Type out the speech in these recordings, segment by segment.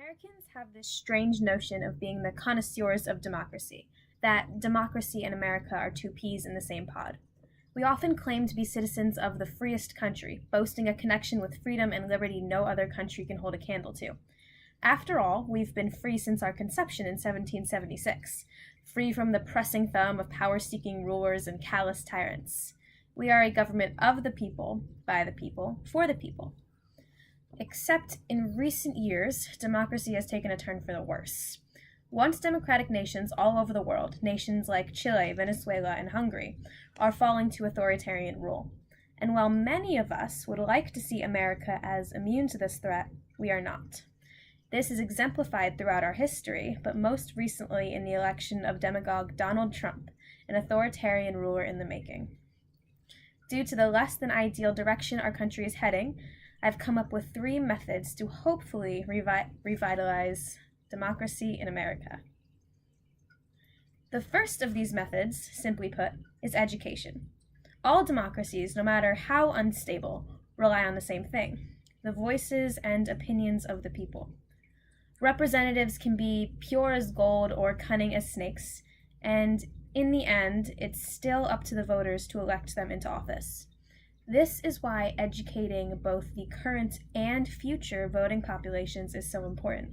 Americans have this strange notion of being the connoisseurs of democracy, that democracy and America are two peas in the same pod. We often claim to be citizens of the freest country, boasting a connection with freedom and liberty no other country can hold a candle to. After all, we've been free since our conception in 1776, free from the pressing thumb of power-seeking rulers and callous tyrants. We are a government of the people, by the people, for the people. Except in recent years, democracy has taken a turn for the worse. Once democratic nations all over the world, nations like Chile, Venezuela, and Hungary, are falling to authoritarian rule. And while many of us would like to see America as immune to this threat, we are not. This is exemplified throughout our history, but most recently in the election of demagogue Donald Trump, an authoritarian ruler in the making. Due to the less than ideal direction our country is heading, I've come up with 3 methods to hopefully revitalize democracy in America. The first of these methods, simply put, is education. All democracies, no matter how unstable, rely on the same thing: the voices and opinions of the people. Representatives can be pure as gold or cunning as snakes, and in the end, it's still up to the voters to elect them into office. This is why educating both the current and future voting populations is so important.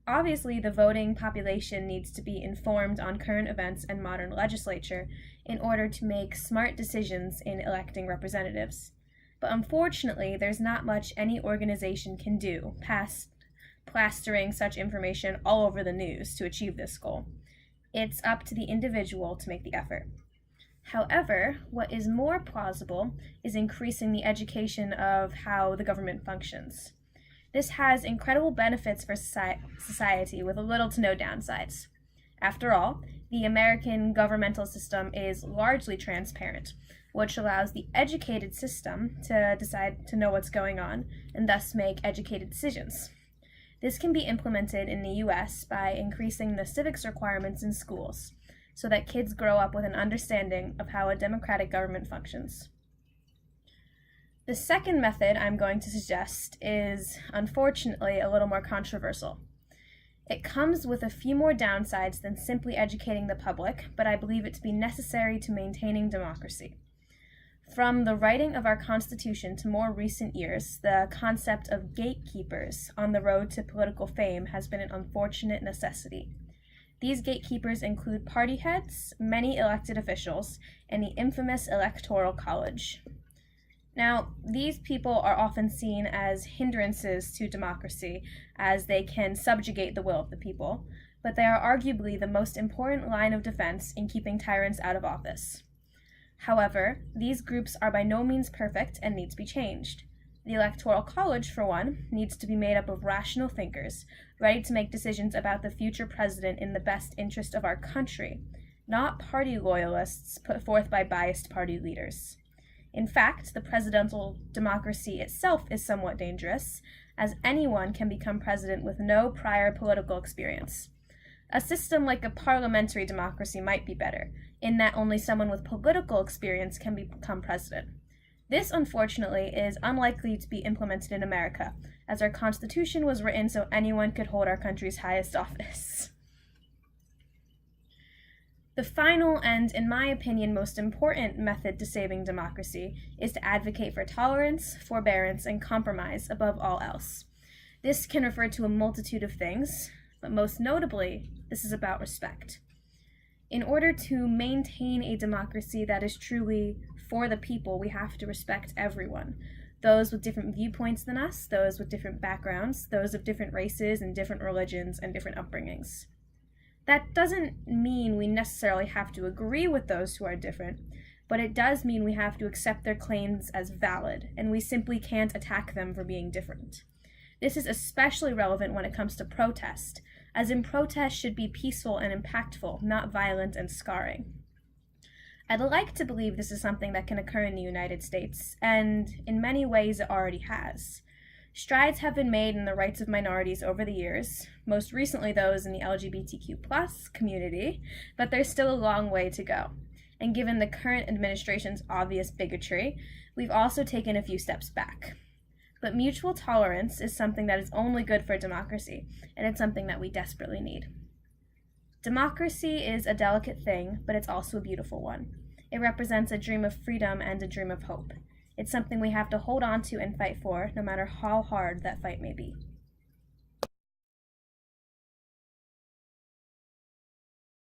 Obviously, the voting population needs to be informed on current events and modern legislature in order to make smart decisions in electing representatives. But unfortunately, there's not much any organization can do past plastering such information all over the news to achieve this goal. It's up to the individual to make the effort. However, what is more plausible is increasing the education of how the government functions. This has incredible benefits for society with little to no downsides. After all, the American governmental system is largely transparent, which allows the educated system to decide to know what's going on and thus make educated decisions. This can be implemented in the US by increasing the civics requirements in schools, so that kids grow up with an understanding of how a democratic government functions. The second method I'm going to suggest is, unfortunately, a little more controversial. It comes with a few more downsides than simply educating the public, but I believe it to be necessary to maintaining democracy. From the writing of our Constitution to more recent years, the concept of gatekeepers on the road to political fame has been an unfortunate necessity. These gatekeepers include party heads, many elected officials, and the infamous Electoral College. Now, these people are often seen as hindrances to democracy, as they can subjugate the will of the people, but they are arguably the most important line of defense in keeping tyrants out of office. However, these groups are by no means perfect and need to be changed. The Electoral College, for one, needs to be made up of rational thinkers, ready to make decisions about the future president in the best interest of our country, not party loyalists put forth by biased party leaders. In fact, the presidential democracy itself is somewhat dangerous, as anyone can become president with no prior political experience. A system like a parliamentary democracy might be better, in that only someone with political experience can become president. This, unfortunately, is unlikely to be implemented in America, as our Constitution was written so anyone could hold our country's highest office. The final and, in my opinion, most important method to saving democracy is to advocate for tolerance, forbearance, and compromise above all else. This can refer to a multitude of things, but most notably, this is about respect. In order to maintain a democracy that is truly for the people, we have to respect everyone. Those with different viewpoints than us, those with different backgrounds, those of different races and different religions and different upbringings. That doesn't mean we necessarily have to agree with those who are different, but it does mean we have to accept their claims as valid, and we simply can't attack them for being different. This is especially relevant when it comes to protest, as in protest should be peaceful and impactful, not violent and scarring. I'd like to believe this is something that can occur in the United States, and in many ways it already has. Strides have been made in the rights of minorities over the years, most recently those in the LGBTQ+ community, but there's still a long way to go. And given the current administration's obvious bigotry, we've also taken a few steps back. But mutual tolerance is something that is only good for democracy, and it's something that we desperately need. Democracy is a delicate thing, but it's also a beautiful one. It represents a dream of freedom and a dream of hope. It's something we have to hold on to and fight for, no matter how hard that fight may be.